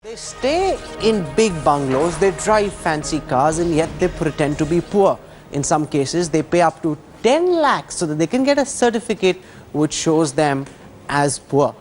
They stay in big bungalows, they drive fancy cars, and yet they pretend to be poor. In some cases, they pay up to 10 lakhs so that they can get a certificate which shows them as poor.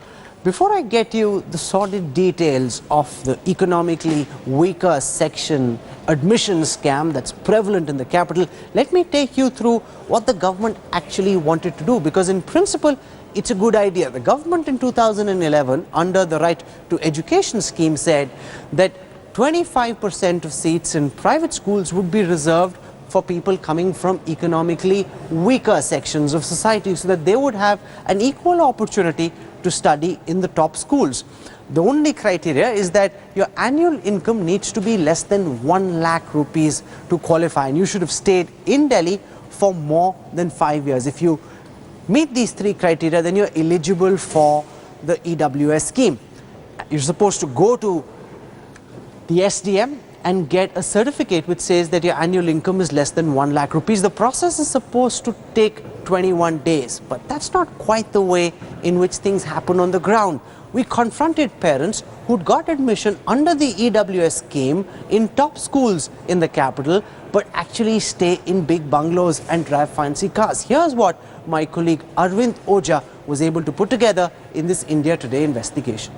Before I get you the sordid details of the economically weaker section admission scam that's prevalent in the capital, let me take you through what the government actually wanted to do, because in principle, it's a good idea. The government in 2011, under the Right to Education scheme, said that 25% of seats in private schools would be reserved for people coming from economically weaker sections of society, so that they would have an equal opportunity to study in the top schools. The only criteria is that your annual income needs to be less than 1 lakh rupees to qualify, and you should have stayed in Delhi for more than 5 years. If you meet these three criteria, then you're eligible for the EWS scheme. You're supposed to go to the SDM and get a certificate which says that your annual income is less than 1 lakh rupees. The process is supposed to take 21 days, but that's not quite the way in which things happen on the ground. We confronted parents who'd got admission under the EWS scheme in top schools in the capital, but actually stay in big bungalows and drive fancy cars. Here's what my colleague Arvind Oja was able to put together in this India Today investigation.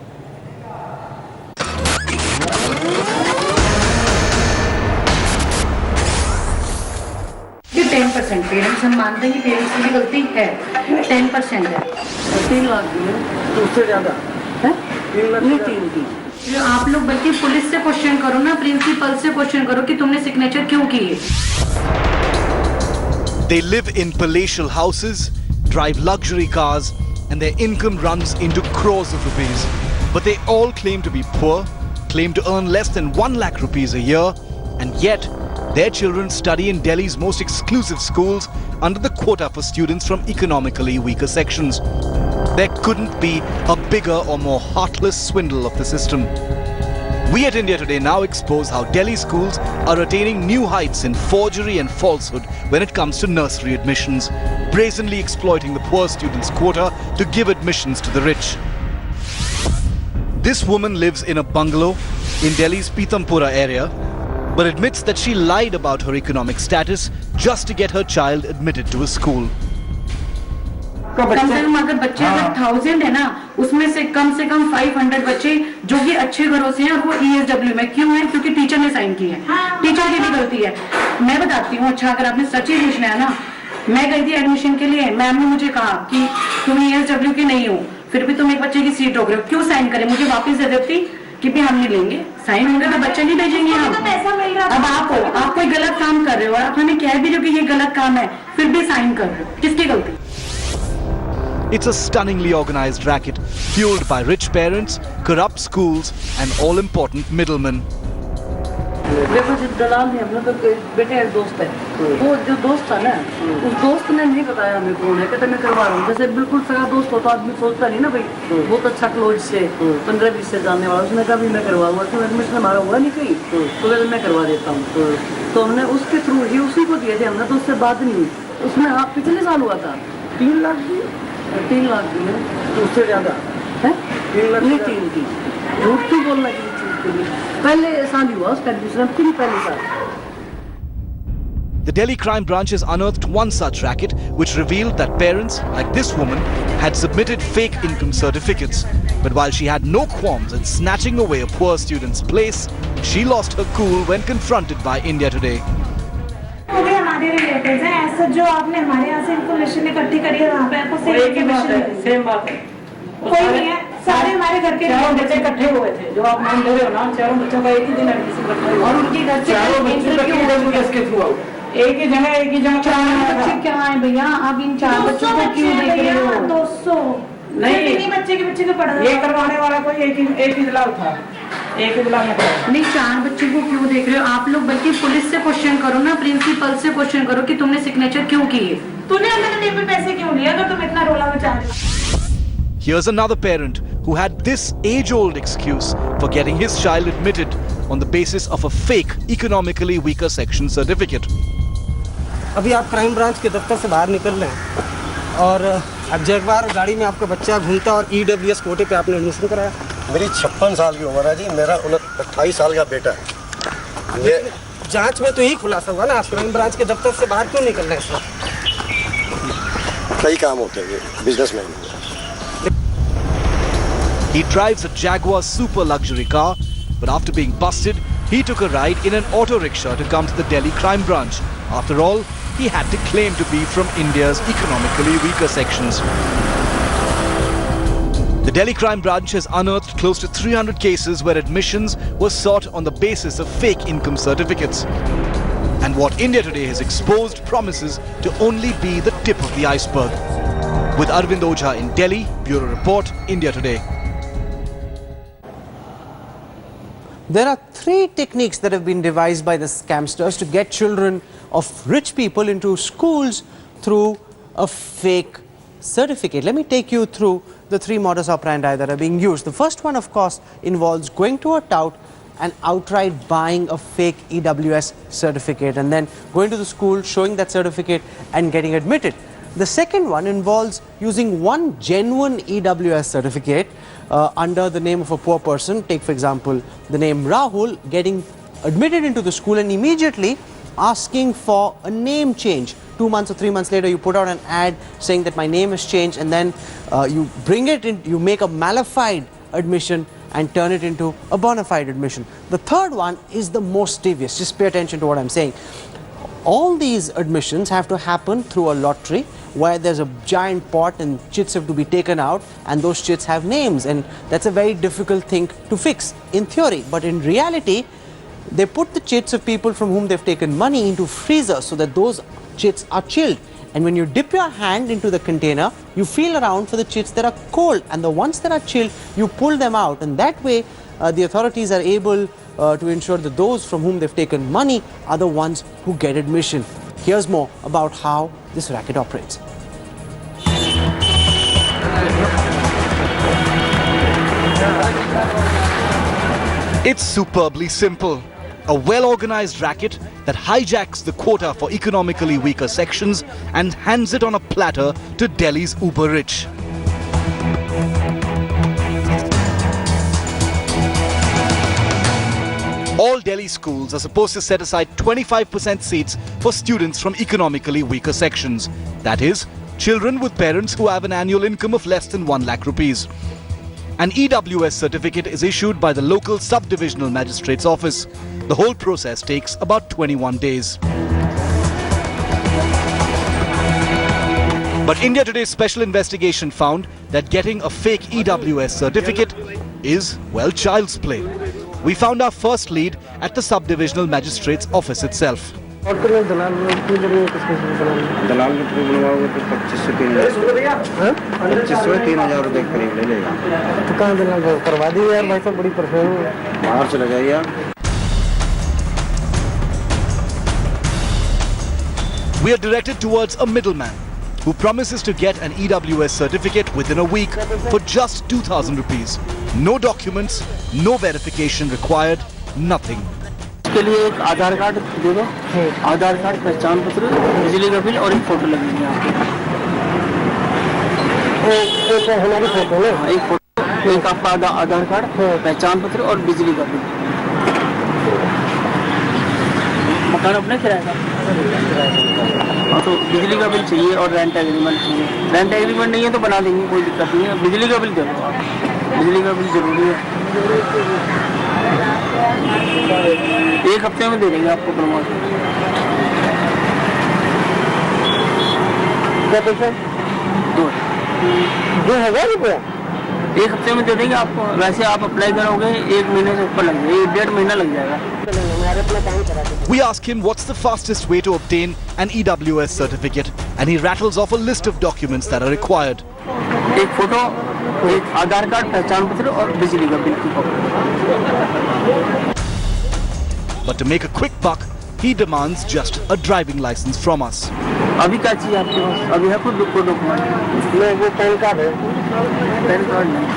ये 10% parents हम मानते हैं कि parents की गलती है, 10% है। 3 लाख दिए तो उससे ज़्यादा है, 3 लाख नहीं 3 की। आप लोग बल्कि पुलिस से क्वेश्चन करो ना, प्रिंसिपल से क्वेश्चन करो कि तुमने सिग्नेचर क्यों किए। They live in palatial houses, drive luxury cars, and their income runs into crores of rupees. But they all claim to be poor, claim to earn less than 1 lakh rupees a year, and yet their children study in Delhi's most exclusive schools under the quota for students from economically weaker sections. There couldn't be a bigger or more heartless swindle of the system. We at India Today now expose how Delhi schools are attaining new heights in forgery and falsehood when it comes to nursery admissions, brazenly exploiting the poor students' quota to give admissions to the rich. This woman lives in a bungalow in Delhi's Pitampura area, but admits that she lied about her economic status just to get her child admitted to a school. कम से कम अगर बच्चे अगर 1000 है ना, उसमें से कम 500 बच्चे जो कि अच्छे घरों से हैं और वो ESW में क्यों हैं? क्योंकि टीचर ने साइन की है, टीचर की भी गलती है। मैं बताती हूँ, अच्छा अगर आपने सच ही पूछना है ना, मैं गई थी एडमिशन के लिए, मैम ने मुझे कहा कि तुम ESW के नहीं हो, फिर भी तुम एक बच्चे की सीट रोक रहे हो, क्यों साइन करें? मुझे वापस दे देती कि भी हम नहीं लेंगे, साइन होंगे तो बच्चे नहीं भेजेंगे हम। अब आप कोई गलत काम कर रहे हो और आप हमें कह भी रहे हो कि ये गलत काम है, फिर भी साइन कर रहे हो, किसकी गलती? It's a stunningly organized racket fueled by rich parents, corrupt schools, and all-important middlemen. देखो जिस दलाल ने अपना तो बेटे एक दोस्त है, वो जो दोस्त था ना, उस दोस्त ने नहीं बताया हमें कौन है, कहते मैं करवा रहा हूँ। जैसे बिल्कुल सगा दोस्त हो तो आदमी सोचता नहीं ना भाई, बहुत अच्छा क्लोज से 15-20 से जानने वाला, उसने कहा भी मैं करवाऊंगा, तो एडमिशन हमारा हुआ नहीं कहीं, तो कहते मैं करवा देता हूँ। तो हमने उसके थ्रू ही उसी को दिए थे, हमने तो उससे बात नहीं हुई। उसमें आप पिछले साल हुआ था 3 लाख दिए, 3 लाख दिए तो उससे ज़्यादा है, 3 लाख नहीं 3 की। झूठ क्यों बोलना किसी चीज़ के लिए? पहले साल हुआ उसका एडमिशन, फिर पहले साल। The Delhi crime branches unearthed one such racket which revealed that parents, like this woman, had submitted fake income certificates. But while she had no qualms in snatching away a poor student's place, she lost her cool when confronted by India Today. हमारे relatives हैं, ऐसा जो आपने हमारे यहाँ से information इकट्ठी करी है, वहाँ पे आपको सेम बात है, कोई नहीं है, सारे हमारे घर के बच्चे इकट्ठे हुए थे, जो आप नाम ले रहे हो ना, चारों बच्चों का एक ही दिन एडमिशन करना है, और उनके घर से चारों बच्चों का किसके थ्रू आओ, एक ही जगह 4 बच्चे क्या है भैया? आप इन 4 बच्चों को क्यों देख रहे हो? 200 नहीं, बच्चे को पढ़ा ये करवाने वाला कोई एक ही जिला था, एक ही जिला में नहीं, 4 बच्चों को क्यों देख रहे हो? आप लोग बल्कि पुलिस से क्वेश्चन करो ना, प्रिंसिपल से क्वेश्चन करो कि तुमने सिग्नेचर क्यों किए, तूने अंदर पे पैसे क्यों लिए अगर तुम इतना रोला मचा रहे हो? Here's another parent who had this age-old excuse for getting his child admitted on the basis of a fake economically weaker section certificate. अभी आप क्राइम ब्रांच के दफ्तर से बाहर निकल रहे हैं और अब जब एक बार गाड़ी में आपका बच्चा घूमता और EWS कोटे पे आपने एडमिशन कराया, मेरी 56 साल की उम्र है जी, मेरा 28 साल का बेटा है। ये जांच में तो यही खुलासा हुआ ना, आप क्राइम ब्रांच के दफ्तर से बाहर क्यों निकल रहे हैं? कई काम होते हैं, businessman. He drives a Jaguar super luxury car, but after being busted, he took a ride in an auto rickshaw to come to the Delhi crime branch. After all, he had to claim to be from India's economically weaker sections. The Delhi crime branch has unearthed close to 300 cases where admissions were sought on the basis of fake income certificates. And what India Today has exposed promises to only be the tip of the iceberg. With Arvind Ojha in Delhi, Bureau Report, India Today. There are 3 techniques that have been devised by the scamsters to get children of rich people into schools through a fake certificate. Let me take you through the 3 modus operandi that are being used. The first one, of course, involves going to a tout and outright buying a fake EWS certificate and then going to the school, showing that certificate and getting admitted. The second one involves using one genuine EWS certificate under the name of a poor person. Take, for example, the name Rahul, getting admitted into the school and immediately asking for a name change. 2 months or 3 months later, you put out an ad saying that my name has changed, and then you bring it in, you make a malified admission and turn it into a bona fide admission. The third one is the most devious. Just pay attention to what I'm saying. All these admissions have to happen through a lottery where there's a giant pot and chits have to be taken out, and those chits have names, and that's a very difficult thing to fix in theory. But in reality, they put the chits of people from whom they've taken money into freezers so that those chits are chilled. And when you dip your hand into the container, you feel around for the chits that are cold, and the ones that are chilled, you pull them out, and that way the authorities are able to ensure that those from whom they've taken money are the ones who get admission. Here's more about how this racket operates. It's superbly simple. A well-organized racket that hijacks the quota for economically weaker sections and hands it on a platter to Delhi's uber-rich. All Delhi schools are supposed to set aside 25% seats for students from economically weaker sections. That is, children with parents who have an annual income of less than 1 lakh rupees. An EWS certificate is issued by the local sub-divisional magistrate's office. The whole process takes about 21 days. But India Today's special investigation found that getting a fake EWS certificate is, well, child's play. We found our first lead at the sub-divisional magistrate's office itself. और तो दलाल दलाल के through बनवाओगे तो 2500-3000 रुपए करीब ले लेगा। तो कहाँ दलाल करवा दी यार भाई साहब, बड़ी परेशानी है। बाहर चले जाइए आप। We are directed towards a middleman who promises to get an EWS certificate within a week for just 2,000 rupees. No documents, no verification required, nothing. इसके लिए एक आधार कार्ड दे दो, आधार कार्ड, पहचान पत्र, बिजली का बिल और एक फोटो लगेगी आपके। हमारी फोटो ना, एक फोटो, एक आपका आधार कार्ड, पहचान पत्र और बिजली का बिल। मकान अपने किराए का, तो बिजली का बिल चाहिए और रेंट एग्रीमेंट चाहिए। रेंट एग्रीमेंट नहीं है तो बना देंगे, कोई दिक्कत नहीं है। बिजली का बिल दे दो, बिजली का बिल जरूरी है। 1 हफ्ते में दे देंगे आपको बनवा के। क्या पैसा? 2,000 रुपया 1 हफ्ते में दे देंगे आपको। वैसे आप अप्लाई करोगे 1 महीने से ऊपर लग जाएगा, 1.5 महीना लग जाएगा। We ask him what's the fastest way to obtain an EWS certificate, and he rattles off a list of documents that are required. एक फोटो, एक आधार कार्ड, पहचान पत्र और बिजली का बिल की copy. But to make a quick buck, he demands just a driving license from us. अभी क्या चाहिए आपके पास? अभी है कुछ डॉक्यूमेंट? मैं वो पैन कार्ड है। पैन कार्ड नहीं,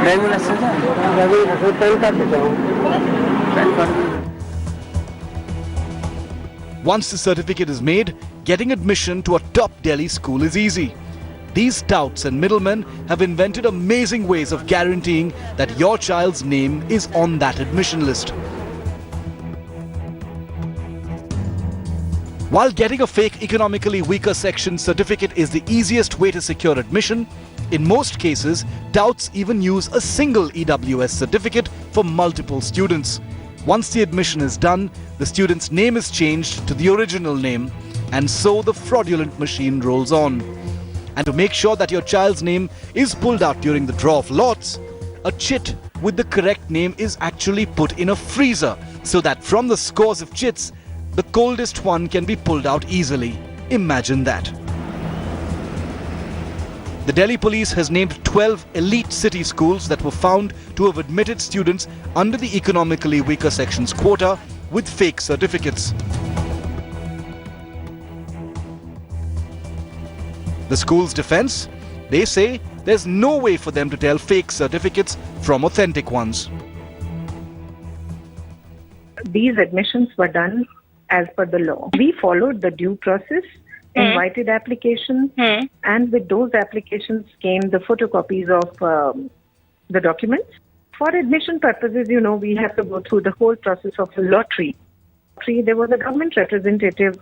ड्राइविंग लाइसेंस है? पैन कार्ड देता हूँ। Pan card. Once the certificate is made, getting admission to a top Delhi school is easy. These touts and middlemen have invented amazing ways of guaranteeing that your child's name is on that admission list. While getting a fake economically weaker section certificate is the easiest way to secure admission, in most cases, touts even use a single EWS certificate for multiple students. Once the admission is done, the student's name is changed to the original name, and so the fraudulent machine rolls on. And to make sure that your child's name is pulled out during the draw of lots, a chit with the correct name is actually put in a freezer so that from the scores of chits, the coldest one can be pulled out easily. Imagine that. The Delhi police has named 12 elite city schools that were found to have admitted students under the economically weaker sections quota with fake certificates. The school's defense? They say there's no way for them to tell fake certificates from authentic ones. These admissions were done as per the law. We followed the due process, invited applications, and with those applications came the photocopies of the documents. For admission purposes, we have to go through the whole process of a lottery. There was a government representative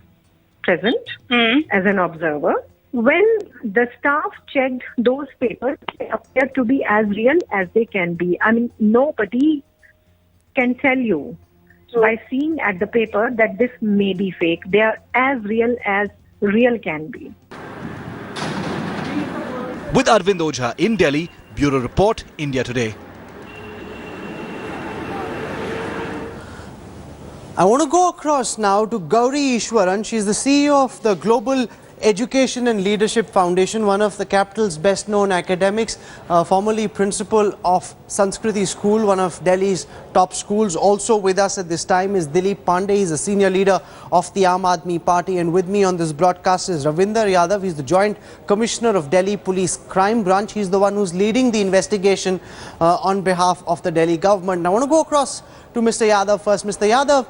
present as an observer. When the staff checked those papers, they appeared to be as real as they can be. I mean, nobody can tell you by seeing at the paper that this may be fake. They are as real can be. With Arvind Ojha in Delhi, Bureau Report, India Today. I want to go across now to Gauri Ishwaran. She's the CEO of the Global Education and Leadership Foundation, one of the capital's best-known academics, formerly principal of Sanskriti School, one of Delhi's top schools. Also with us at this time is Dilip Pandey. He's a senior leader of the Aam Aadmi Party. And with me on this broadcast is Ravinder Yadav. He's the Joint Commissioner of Delhi Police Crime Branch. He's the one who's leading the investigation on behalf of the Delhi government. Now, I want to go across to Mr. Yadav first. Mr. Yadav,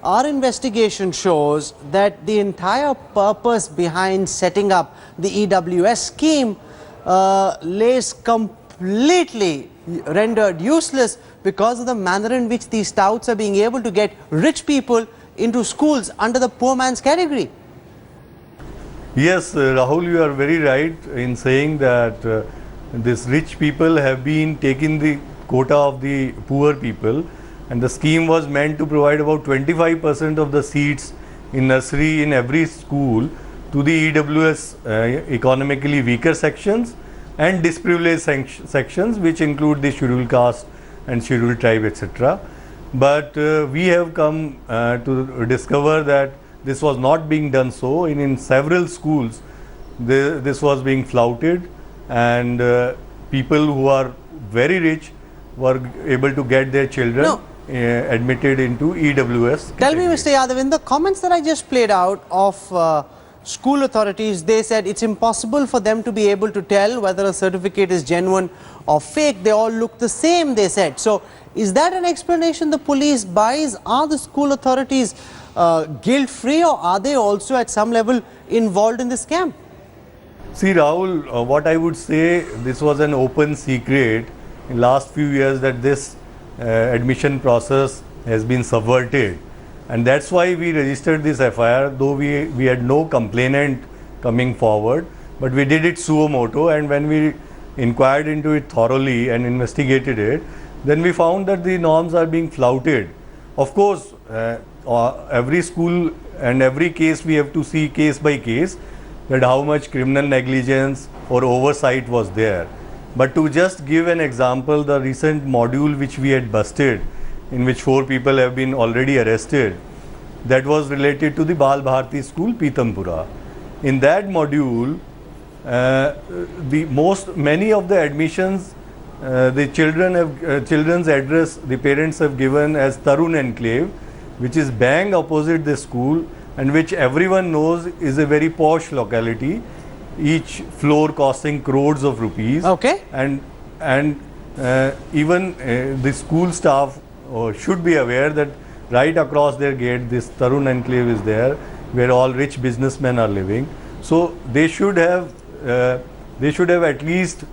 our investigation shows that the entire purpose behind setting up the EWS scheme lays completely rendered useless because of the manner in which these touts are being able to get rich people into schools under the poor man's category. Yes, Rahul, you are very right in saying that these rich people have been taking the quota of the poor people. And the scheme was meant to provide about 25% of the seats in nursery in every school to the EWS economically weaker sections and disprivileged sections, which include the scheduled caste and scheduled tribe, etc. But we have come to discover that this was not being done so. In several schools, this was being flouted, and people who are very rich were able to get their children admitted into EWS. Tell me, Mr. Yadav, in the comments that I just played out of school authorities, they said it's impossible for them to be able to tell whether a certificate is genuine or fake. They all look the same, they said. So, is that an explanation the police buys? Are the school authorities guilt-free, or are they also at some level involved in this scam? See, Rahul, what I would say, this was an open secret in last few years that this admission process has been subverted, and that's why we registered this FIR, though we had no complainant coming forward, but we did it suo motu, and when we inquired into it thoroughly and investigated it, then we found that the norms are being flouted. Of course, every school and every case we have to see case by case that how much criminal negligence or oversight was there. But to just give an example, the recent module which we had busted, in which 4 people have been already arrested, that was related to the Bal Bharti school, Pitampura. In that module, many of the admissions, the children's address, the parents have given as Tarun Enclave, which is bang opposite the school, and which everyone knows is a very posh locality, each floor costing crores of rupees. Okay. And even the school staff should be aware that right across their gate this Tarun Enclave is there, where all rich businessmen are living. So they should have they should have at least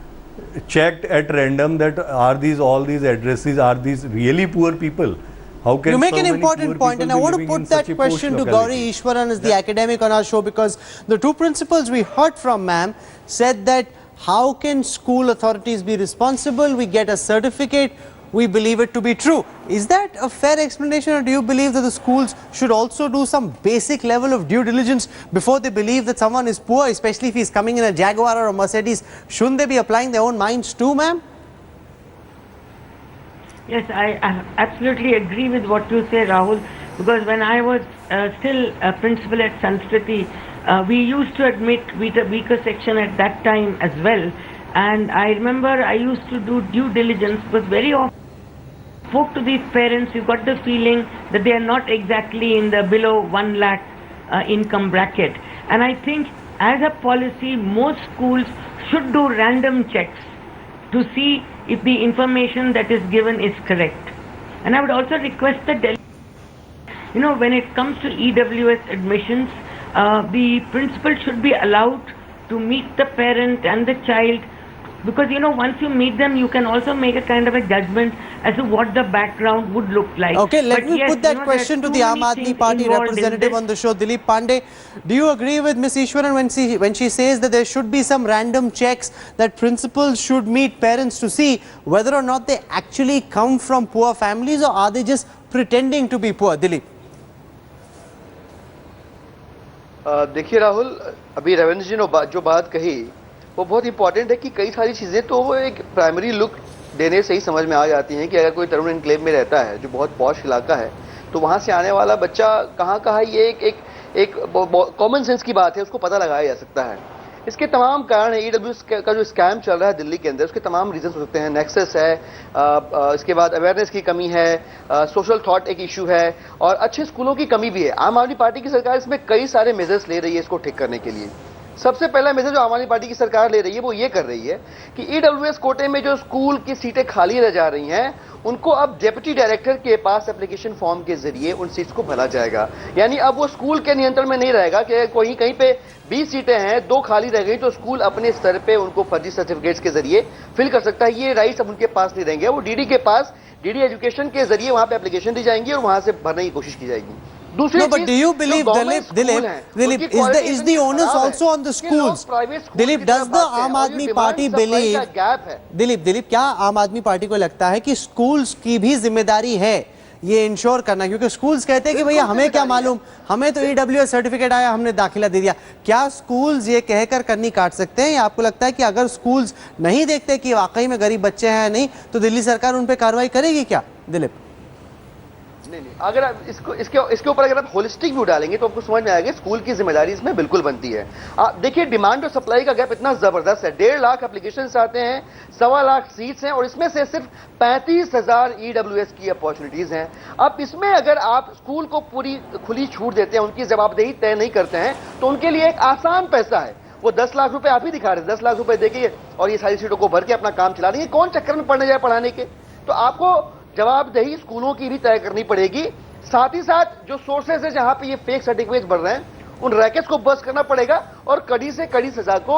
checked at random that are these all these addresses, are these really poor people? How can you make so an many important poor point, and I people want to living in put that such a posh question to locality? Gauri Ishwaran as the academic on our show, because the two principals we heard from, ma'am, said that how can school authorities be responsible? We get a certificate, we believe it to be true. Is that a fair explanation, or do you believe that the schools should also do some basic level of due diligence before they believe that someone is poor, especially if he's coming in a Jaguar or a Mercedes? Shouldn't they be applying their own minds too, ma'am? Yes, I absolutely agree with what you say, Rahul, because when I was still a principal at Sanskriti, we used to admit weaker section at that time as well. And I remember I used to do due diligence, because very often spoke to these parents, you got the feeling that they are not exactly in the below 1 lakh income bracket. And I think as a policy, most schools should do random checks to see if the information that is given is correct. And I would also request that, when it comes to EWS admissions, the principal should be allowed to meet the parent and the child, because once you meet them, you can also make a kind of a judgment as to what the background would look like. Okay, let me put that question to the Aam Aadmi Party representative on the show, Dilip Pandey. Do you agree with Ms. Ishwaran when she says that there should be some random checks, that principals should meet parents to see whether or not they actually come from poor families, or are they just pretending to be poor? Dilip. देखिए राहुल, अभी रविंद्र जी ने जो बात कही वो बहुत important है कि कई सारी चीज़ें तो वो एक प्राइमरी लुक देने से ही समझ में आ जाती हैं कि अगर कोई तरुण एनक्लेव में रहता है जो बहुत पॉश इलाका है, तो वहाँ से आने वाला बच्चा कहाँ है, ये एक कॉमन सेंस की बात है, उसको पता लगाया जा सकता है। इसके तमाम कारण है, ईडब्ल्यूएस का जो स्कैम चल रहा है दिल्ली के अंदर, उसके तमाम रीजन हो सकते हैं। नेक्सस है, इसके बाद अवेयरनेस की कमी है, सोशल थॉट एक इशू है, और अच्छे स्कूलों की कमी भी है। आम आदमी पार्टी की सरकार इसमें कई सारे मेजर्स ले रही है इसको ठीक करने के लिए। सबसे पहला मेजर जो आम आदमी पार्टी की सरकार ले रही है वो ये कर रही है कि ईडब्ल्यूएस कोटे में जो स्कूल की सीटें खाली रह जा रही हैं, उनको अब डेप्यूटी डायरेक्टर के पास एप्लीकेशन फॉर्म के जरिए उन सीट्स को भरा जाएगा। यानी अब वो स्कूल के नियंत्रण में नहीं रहेगा कि कहीं पे 20 सीटें हैं, 2 खाली रह गई तो स्कूल अपने स्तर पे उनको फर्जी सर्टिफिकेट्स के जरिए फिल कर सकता है। ये राइट्स अब उनके पास नहीं रहेंगे, वो डीडी के पास, डीडी एजुकेशन के जरिए वहां पे एप्लीकेशन दी जाएंगी और वहां से भरने की कोशिश की जाएगी। No, but do you believe, Dilip, is the onus also on the schools? Dilip, does the Aam Aadmi Party believe, Dilip, क्या आम आदमी पार्टी को लगता है कि स्कूल्स की भी जिम्मेदारी है ये इंश्योर करना? क्योंकि स्कूल्स कहते हैं कि भैया हमें क्या मालूम, हमें तो ईडब्ल्यूएस सर्टिफिकेट आया, हमने दाखिला दे दिया। क्या स्कूल्स ये कहकर करनी काट सकते हैं, या आपको लगता है कि अगर स्कूल्स नहीं देखते कि वाकई में गरीब बच्चे हैं नहीं, तो दिल्ली सरकार उन पर कार्रवाई करेगी क्या? दिलीप, नहीं, अगर आप इसके ऊपर अगर आप होलिस्टिक व्यू डालेंगे तो आपको समझ में आएगा स्कूल की जिम्मेदारी इसमें बिल्कुल बनती है। देखिए, डिमांड और सप्लाई का गैप इतना जबरदस्त है, 1.5 लाख एप्लीकेशंस आते हैं, 1.25 लाख सीट्स हैं, और इसमें से सिर्फ 35,000 ईडब्ल्यूएस की अपॉर्चुनिटीज हैं। अब इसमें अगर आप स्कूल को पूरी खुली छूट देते हैं, उनकी जवाबदेही तय नहीं करते हैं, तो उनके लिए एक आसान पैसा है, वो 10 लाख रुपए आप ही दिखा रहे हैं, 10 लाख रुपए देके और ये सारी सीटों को भर के अपना काम चला रही है। कौन चक्कर में पड़ने जाए पढ़ाने के? तो आपको जवाबदेही स्कूलों की भी तय करनी पड़ेगी। साथ ही साथ जो सोर्सेस है जहां पे ये फेक सर्टिफिकेट बढ़ रहे हैं, उन रैकेट्स को बस्ट करना पड़ेगा और कड़ी से कड़ी सजा को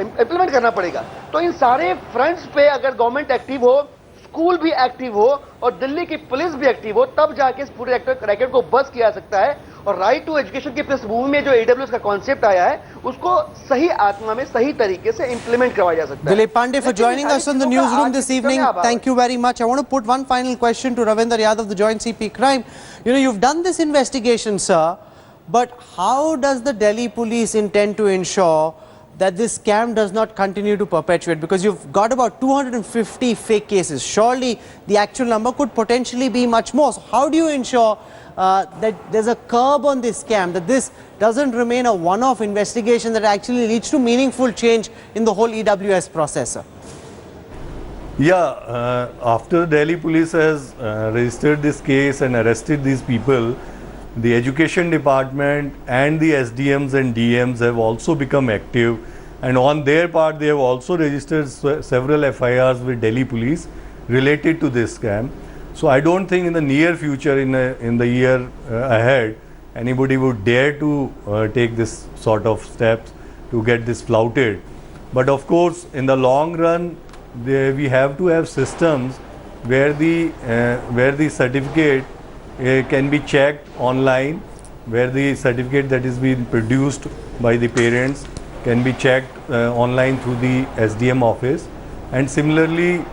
इंप्लीमेंट करना पड़ेगा। तो इन सारे फ्रंट्स पे अगर गवर्नमेंट एक्टिव हो, स्कूल भी एक्टिव हो और दिल्ली की पुलिस भी एक्टिव हो, तब जाके इस पूरे रैकेट को बस्ट किया जा सकता है। और राइट टू एजुकेशन की पृष्ठभूमि में जो ईडब्ल्यूएस का कॉन्सेप्ट आया है, उसको सही आत्मा में सही तरीके से इंप्लीमेंट करवाया जा सकता है। Dilip Pandey for joining us in the newsroom this evening. Thank you very much. I want to put one final question to Ravinder Yadav, the Joint CP Crime. You've done this investigation, sir, but how does the Delhi police intend to ensure that this scam does not continue to perpetuate? Because you've got about 250 fake cases. Surely the actual number could potentially be much more. So how do you ensure that there's a curb on this scam, that this doesn't remain a one-off investigation that actually leads to meaningful change in the whole EWS process, sir? Yeah, after Delhi police has registered this case and arrested these people, the education department and the SDMs and DMs have also become active, and on their part they have also registered several FIRs with Delhi police related to this scam. So I don't think in the near future, in the year ahead, anybody would dare to take this sort of steps to get this flouted. But of course, in the long run, we have to have systems where the certificate can be checked online, where the certificate that is being produced by the parents can be checked online through the SDM office. And similarly,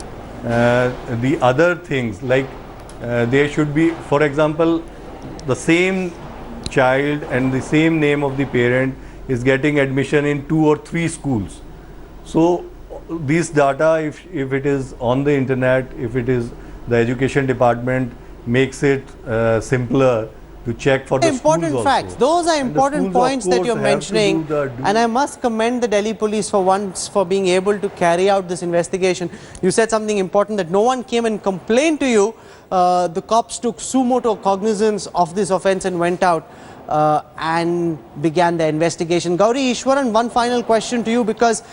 the other things like there should be, for example, the same child and the same name of the parent is getting admission in 2 or 3 schools. So these data, if it is on the internet, if it is the education department makes it simpler to check for the important schools facts. also. Those are And the important schools, of points that course, you're have to mentioning, do the and I must commend the Delhi police for once for being able to carry out this investigation. You said something important, that no one came and complained to you. The cops took sumo cognizance of this offence and went out and began their investigation. Gauri Ishwaran, one final question to you, because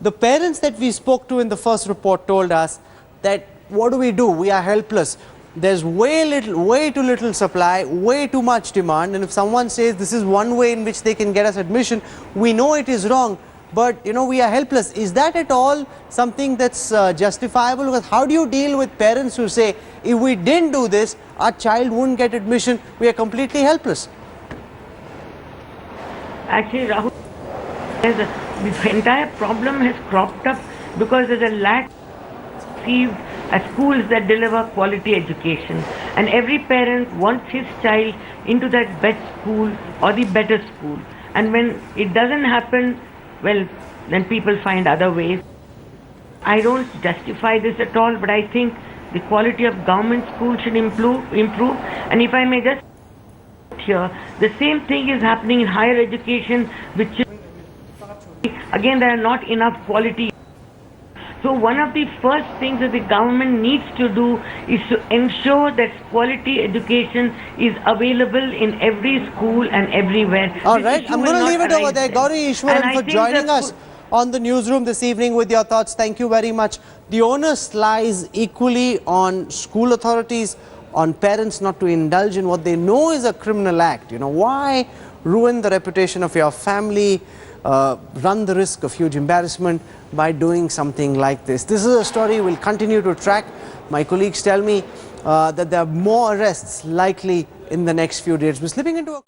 the parents that we spoke to in the first report told us that what do? We are helpless. There's way too little supply, way too much demand, and if someone says this is one way in which they can get us admission, we know it is wrong, but you know, we are helpless. Is that at all something that's justifiable? Because how do you deal with parents who say, if we didn't do this, our child wouldn't get admission, we are completely helpless? Actually, Rahul, this entire problem has cropped up because there's a lack of schools that deliver quality education, and every parent wants his child into that best school or the better school, and when it doesn't happen, well, then people find other ways. I don't justify this at all, but I think the quality of government schools should improve. And if I may just here, the same thing is happening in higher education, which again there are not enough quality. So one of the first things that the government needs to do is to ensure that quality education is available in every school and everywhere. All right, I'm going to leave it over there. Gauri Ishwaran for joining us on the newsroom this evening with your thoughts. Thank you very much. The onus lies equally on school authorities, on parents not to indulge in what they know is a criminal act. You know, why ruin the reputation of your family, run the risk of huge embarrassment by doing something like this? This is a story we'll continue to track. My colleagues tell me that there are more arrests likely in the next few days. We're slipping into a